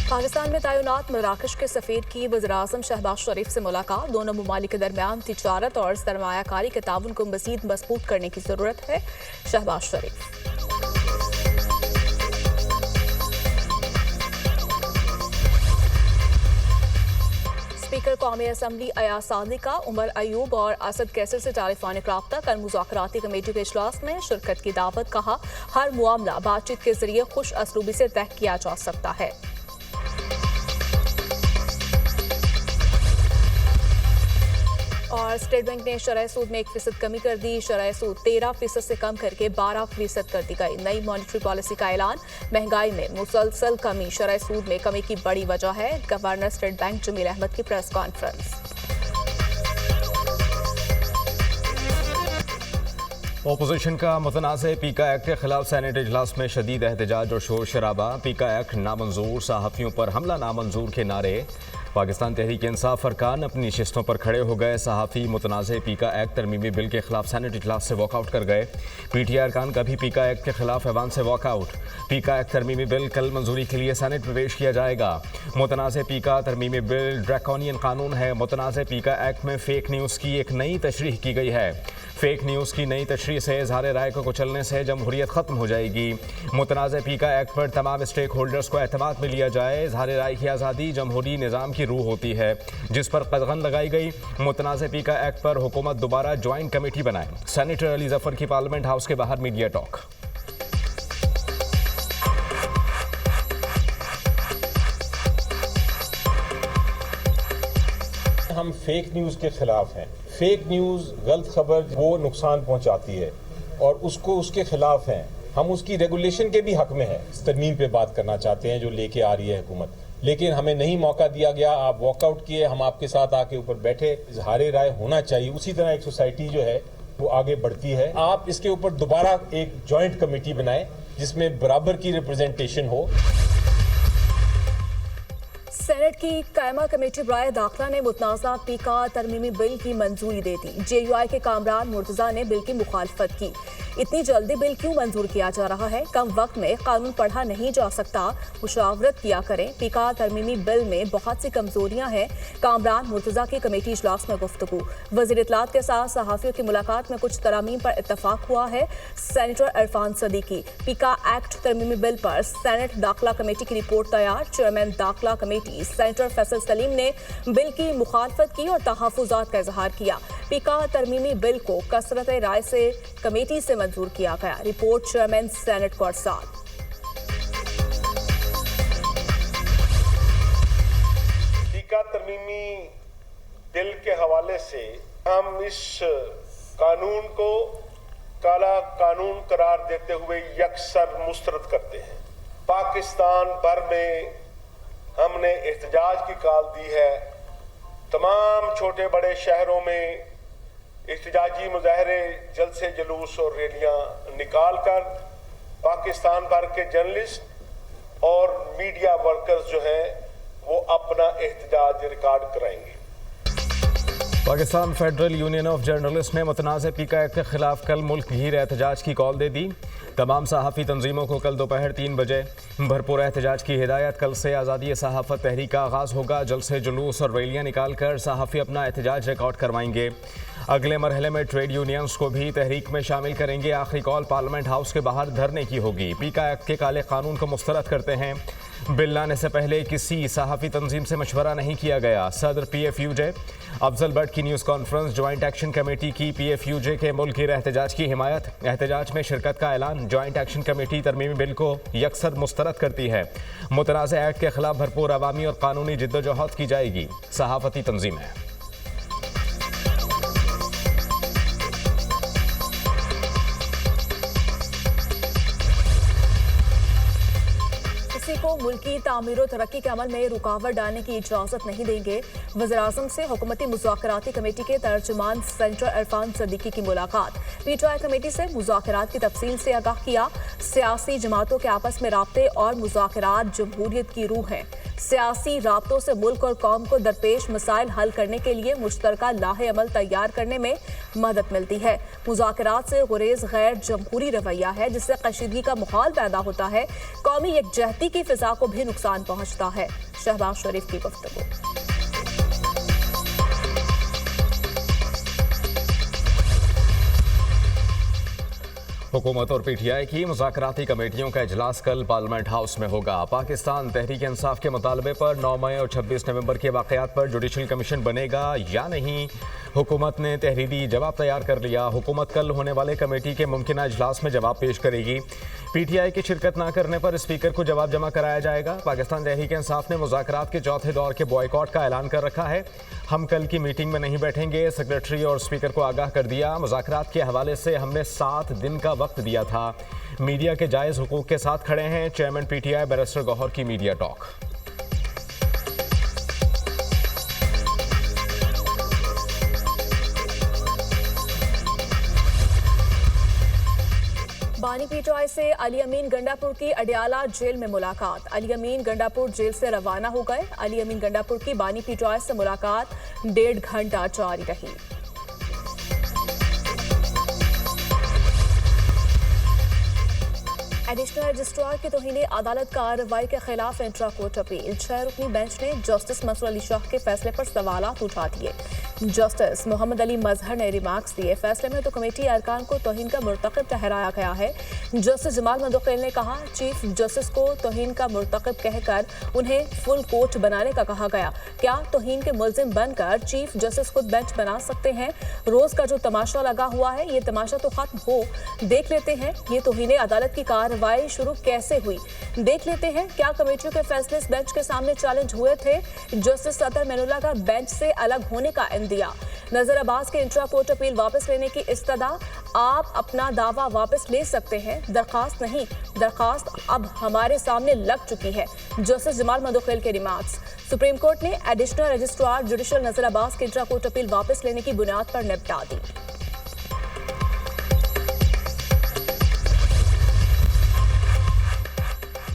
पाकिस्तान में तैनात मराकश के सफीर की वज़ीर-ए-आज़म शहबाज शरीफ से मुलाकात। दोनों ममालिक के दरमियान तिजारत और सरमायाकारी के ताउन को मज़ीद मजबूत करने की ज़रूरत है। शहबाज शरीफ स्पीकर कौमी असम्बली अयाज सादिका, उमर अयूब और असद कैसर से टेलीफोनिक राब्ता। कल मुज़ाकराती कमेटी के इजलास में शिरकत की दावत। कहा, हर मामला बातचीत के जरिए खुश असलूबी से तय किया जा सकता है। और स्टेट बैंक ने शरह सूद में 1% कमी कर दी। शरह सूद 13% से कम करके 12% कर दी गई। नई मॉनेटरी पॉलिसी का ऐलान। महंगाई में मुसलसल कमी शरह सूद में कमी की बड़ी वजह है। Governor State Bank Jameel Ahmed की प्रेस कॉन्फ्रेंस। ओपोजिशन का मुतनाज़ पीका एक्ट के खिलाफ सेनेट इजलास में शदीद एहतजाज और शोर शराबा। पीका एक्ट नामंजूर, सहाफ़ियों पर हमला नामंजूर के नारे। पाकिस्तान तहरीक इंसाफ अरकान अपनी नशिस्तों पर खड़े हो गए। सहाफ़ी मुतनाज़ पीका एक्ट तरमीमी बिल के खिलाफ सेनेट इजलास से वॉकआउट कर गए। PTI अरकान का भी पीका एक्ट के खिलाफ ऐवान से वॉकआउट। पीका एक्ट तरमीमी बिल कल मंजूरी के लिए सेनेट में पेश किया जाएगा। मुतनाज़ पीका तरमीमी बिल ड्रैकोनियन कानून है। मुतनाज़ पीका एक्ट में फेक न्यूज़ की एक नई तशरीह की गई है। फेक न्यूज़ की नई तशरीह से इज़हार राय को कुचलने से जमहूरियत ख़त्म हो जाएगी। मुतनाज़ पीका एक्ट पर तमाम स्टेक होल्डर्स को एतमाद में लिया जाए। इज़हार राय की आज़ादी जमहूरी निज़ाम की रूह होती है, जिस पर कदगन लगाई गई। मुतनाज़ पीका एक्ट पर हुकूमत दोबारा ज्वाइंट कमेटी बनाए। सेनेटर अली जफर की पार्लियामेंट हाउस के बाहर मीडिया टॉक। हम फेक न्यूज़ के खिलाफ हैं। फेक न्यूज़, गलत खबर वो नुकसान पहुंचाती है और उसके खिलाफ हैं। हम उसकी रेगुलेशन के भी हक में हैं। इस तरमीम पे बात करना चाहते हैं जो लेके आ रही है हुकूमत, लेकिन हमें नहीं मौका दिया गया। आप वॉकआउट किए, हम आपके साथ आके ऊपर बैठे। इज़हार राय होना चाहिए। उसी तरह एक सोसाइटी जो है वो आगे बढ़ती है। आप इसके ऊपर दोबारा एक जॉइंट कमेटी बनाएं जिसमें बराबर की रिप्रेजेंटेशन हो। सेनेट की कायमा कमेटी बराए दाखिला ने मुतनाज़ा पीका तरमीमी बिल की मंजूरी दे दी। JUI के कामरान मुर्तज़ा ने बिल की मुखालफत की। इतनी जल्दी बिल क्यों मंजूर किया जा रहा है? कम वक्त में कानून पढ़ा नहीं जा सकता, मुशावरत किया करें। पीका तरमीमी बिल में बहुत सी कमजोरियां हैं। कामरान मुर्तज़ा की कमेटी इजलास में गुफ्तगू। वज़ीर इत्तलात के साथ सहाफ़ियों की मुलाकात में कुछ तरामीम पर इत्तफाक हुआ है। सेनेटर इरफान सदीकी। पीका एक्ट तरमीमी बिल पर सेनेट दाखिला कमेटी की रिपोर्ट तैयार। चेयरमैन दाखिला कमेटी सेनेटर फैसल सलीम ने बिल की मुखालफत की और तहफ़्फ़ुज़ात का इजहार किया। पीका तरमीमी बिल को कसरत राय से कमेटी से मंजूर किया गया। रिपोर्ट चेयरमैन सेनेट को अरसाल। पीका तरमीमी बिल के हवाले से हम इस कानून को काला कानून करार देते हुए यकसर मुस्तरद करते हैं। पाकिस्तान भर में हमने एहतजाज की कॉल दी है। तमाम छोटे बड़े शहरों में एहतजाजी मुजाहरे, जलसे जुलूस और रैलियां निकाल कर पाकिस्तान भर के जर्नलिस्ट और मीडिया वर्कर्स जो हैं वो अपना एहतजाज रिकॉर्ड कराएंगे। Pakistan federal union of journalist ने मुतनाज़ पीका एक्ट के खिलाफ कल मुल्क भर एहतजाज की कॉल दे दी। तमाम सहाफ़ी तंजीमों को कल दोपहर 3 बजे भरपूर एहतजाज की हिदायत। कल से आज़ादी सहाफ़त तहरीक का आगाज़ होगा। जलसे जुलूस और रैलियाँ निकाल कर सहाफ़ी अपना एहतजाज रिकॉर्ड करवाएंगे। अगले मरहले में ट्रेड यूनियंस को भी तहरीक में शामिल करेंगे। आखिरी कॉल पार्लियामेंट हाउस के बाहर धरने की होगी। पीका एक्ट के काले कानून को मुस्तरद करते हैं। बिल लाने से पहले किसी सहाफ़ी तंजीम से मशवरा नहीं किया गया। सदर PFUJ अफजल भट्ट की news conference. Joint action committee की PFUJ के मुल्क गिर एहतजाज की हिमायत। एहतजाज में शिरकत का ऐलान। ज्वाइंट एक्शन कमेटी तरमीमी बिल को यकसर मुस्तरद करती है। मुतनाज़ा एक्ट के खिलाफ भरपूर अवामी और कानूनी जिद्दोजहद की जाएगी। सहाफ़ती तंजीम है। को मुल्की तामीर और तरक्की के अमल में रुकावट डालने की इजाजत नहीं देंगे। वज़ीर-ए-आज़म से हुकूमती मुज़ाकराती कमेटी के तर्जुमान सेनेटर इरफान सदीकी की मुलाकात। PTI कमेटी से मुज़ाकरात की तफसील से आगाह किया। सियासी जमातों के आपस में राब्ते और मुज़ाकरात जमहूरियत की रूह है। सियासी राब्तों से मुल्क और कौम को दरपेश मसाइल हल करने के लिए मुश्तरका लाहे अमल तैयार करने में मदद मिलती है। मुज़ाकरात से गुरेज गैर जमहूरी रवैया है जिससे कशीदगी का माहौल पैदा होता है, कौमी यकजहती की फिजा को भी नुकसान पहुंचता है। शहबाज शरीफ की गुफ्तगू। हुकूमत और पीटीआई की मुज़ाकराती कमेटियों का इजलास कल पार्लियामेंट हाउस में होगा। पाकिस्तान तहरीक इंसाफ के मुतालबे पर 9 मई और 26 नवंबर के वाक़यात पर जुडिशल कमीशन बनेगा या नहीं, हुकूमत ने तहरीरी जवाब तैयार कर लिया। हुकूमत कल होने वाले कमेटी के मुमकिन इजलास में जवाब पेश करेगी। पीटीआई की शिरकत न करने पर स्पीकर को जवाब जमा कराया जाएगा। पाकिस्तान तहरीक इंसाफ ने मुज़ाकरात के चौथे दौर के बॉयकॉट का ऐलान कर रखा है। हम कल की मीटिंग में नहीं बैठेंगे, सेक्रेटरी और स्पीकर को आगाह कर दिया। मुज़ाकरात के हवाले से हमने 7 दिन का वक्त दिया था। मीडिया के जायज़ हुकूक के साथ खड़े हैं चेयरमैन पीटीआई बैरिस्टर गौहर की मीडिया टॉक। बानी पीटीआई से अली अमीन गंडापुर की अडियाला जेल में मुलाकात। अली अमीन गंडापुर जेल से रवाना हो गए। अली अमीन गंडापुर की बानी पीटीआई से मुलाकात 1.5 घंटा जारी रही। एडिशनल रजिस्ट्रार की तौहीन अदालत कार्रवाई के खिलाफ इंट्रा कोर्ट अपील। 6 रुकनी बेंच ने जस्टिस मंसूर अली शाह के फैसले पर सवालात उठा दिए। जस्टिस मोहम्मद अली मजहर ने रिमार्क्स दिए। फैसले में तो कमेटी अरकान को तौहीन का मुर्तकब ठहराया गया है। जस्टिस जमाल मंदोखेल ने कहा, चीफ जस्टिस को तौहीन का मुर्तकब कहकर उन्हें फुल कोर्ट बनाने का कहा गया। क्या तौहीन के मुल्जिम बनकर चीफ जस्टिस खुद बेंच बना सकते हैं? रोज का जो तमाशा लगा हुआ है, ये तमाशा तो खत्म हो। देख लेते हैं ये तौहीन अदालत की कार्रवाई शुरू कैसे हुई। देख लेते हैं क्या कमेटियों के फैसले इस बेंच के सामने चैलेंज हुए थे। जस्टिस अतर मैनुल्लाह का बेंच से अलग होने का दिया। नजर अब्बास के इंट्रा कोर्ट अपील वापस लेने की इस्तदा। आप अपना दावा वापस ले सकते हैं, दरखास्त नहीं। दरखास्त अब हमारे सामने लग चुकी है। जस्टिस जमाल मंदोखेल के रिमार्क्स। सुप्रीम कोर्ट ने एडिशनल रजिस्ट्रार जुडिशल नजर अब्बास के इंट्रा कोर्ट अपील वापस लेने की बुनियाद पर निपटा दी।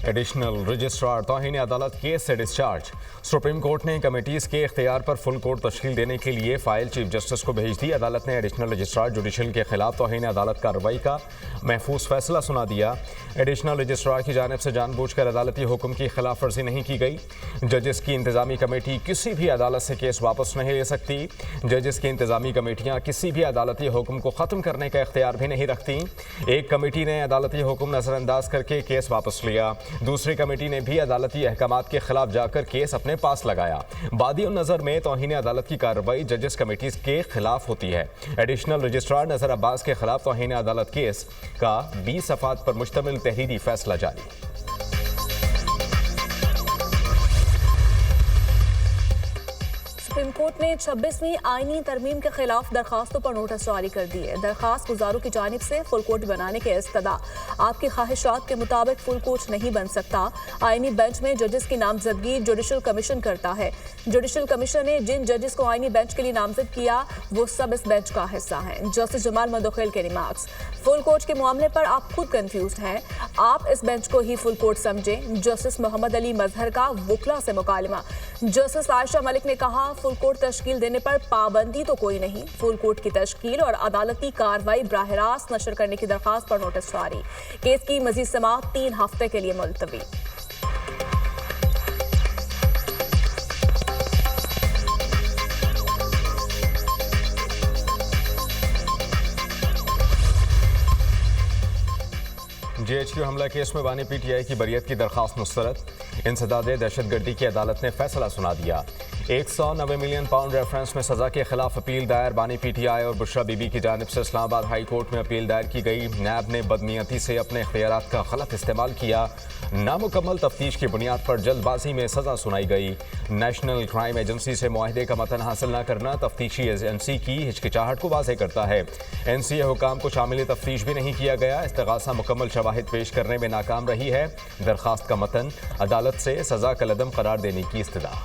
एडिशनल रजिस्ट्रार तौहीन अदालत केस से डिस्चार्ज। सुप्रीम कोर्ट ने कमेटीज के इख्तियार पर फुल कोर्ट तश्कील देने के लिए फाइल चीफ जस्टिस को भेज दी। अदालत ने एडिशनल रजिस्ट्रार जुडिशल के खिलाफ तौहीन अदालत कार्रवाई का महफूज फैसला सुना दिया। एडिशनल रजिस्ट्रार की जानिब से जानबूझकर अदालती हुक्म की खिलाफ वर्जी नहीं की गई। जजेस की इंतजामी कमेटी किसी भी अदालत से केस वापस नहीं ले सकती। जजेस की इंतजामी कमेटियाँ किसी भी अदालती हुक्म को ख़त्म करने का इख्तियार भी नहीं रखती। एक कमेटी ने अदालती हुक्म नज़रअंदाज करके केस वापस लिया, दूसरी कमेटी ने भी अदालती अहकामात के खिलाफ जाकर केस अपने पास लगाया। बादी नज़र में तौहीन अदालत की कार्रवाई जजेस कमेटीज के खिलाफ होती है। एडिशनल रजिस्ट्रार नज़र अब्बास के खिलाफ तौहीन अदालत केस का 20 सफ़ात पर मुश्तमिल तहरीरी फैसला जारी। सुप्रीम कोर्ट ने 26वीं आईनी तरमीम के खिलाफ दरखास्तों पर नोटिस जारी कर दिए। दरखास्त गुजारों की जानिब से फुल कोर्ट बनाने के इस्तदा। आपकी ख्वाहिशात के मुताबिक फुल कोर्ट नहीं बन सकता। आईनी बेंच में जजेस की नामजदगी जुडिशल कमीशन करता है। जुडिशल कमीशन ने जिन जजेस को आईनी बेंच के लिए नामजद किया वो सब इस बेंच का हिस्सा हैं। जस्टिस जमाल मंदोखेल के रिमार्क्स। फुल कोर्ट के मामले पर आप खुद कंफ्यूज हैं। आप इस बेंच को ही फुल कोर्ट समझें। जस्टिस मोहम्मद अली मजहर का वुकला से मुकालमा। जस्टिस आयशा मलिक ने कहा, फुल कोर्ट तश्कील देने पर पाबंदी तो कोई नहीं। फुल कोर्ट की तश्कील और अदालती कार्रवाई बराह रास्त नशर करने की दरखास्त पर नोटिस जारी। केस की मजीद समाअत 3 हफ्ते के लिए मुलतवी। जेएचक्यू हमला केस में बानी पीटीआई की बरियत की दरखास्त मुस्तरद। इंसदाद दहशतगर्दी की अदालत ने फैसला सुना दिया। 190 मिलियन पाउंड रेफरेंस में सजा के खिलाफ अपील दायर। बानी पीटीआई और बुशरा बीबी की जानिब से इस्लामाबाद हाई कोर्ट में अपील दायर की गई। नैब ने बदनीयती से अपने इख्तियारात का गलत इस्तेमाल किया। नामुकम्मल तफ्तीश की बुनियाद पर जल्दबाजी में सजा सुनाई गई। नेशनल क्राइम एजेंसी से मुआहदे का मतन हासिल न करना तफ्तीशी एजेंसी की हिचकिचाहट को वाज़ेह करता है। एनसीए हुकाम को शामिल तफ्तीश भी नहीं किया गया। इस्तिगासा मुकम्मल शवाहिद पेश करने में नाकाम रही है। दरखास्त का मतन अदालत से सजा कलअदम करार देने की इस्तदा।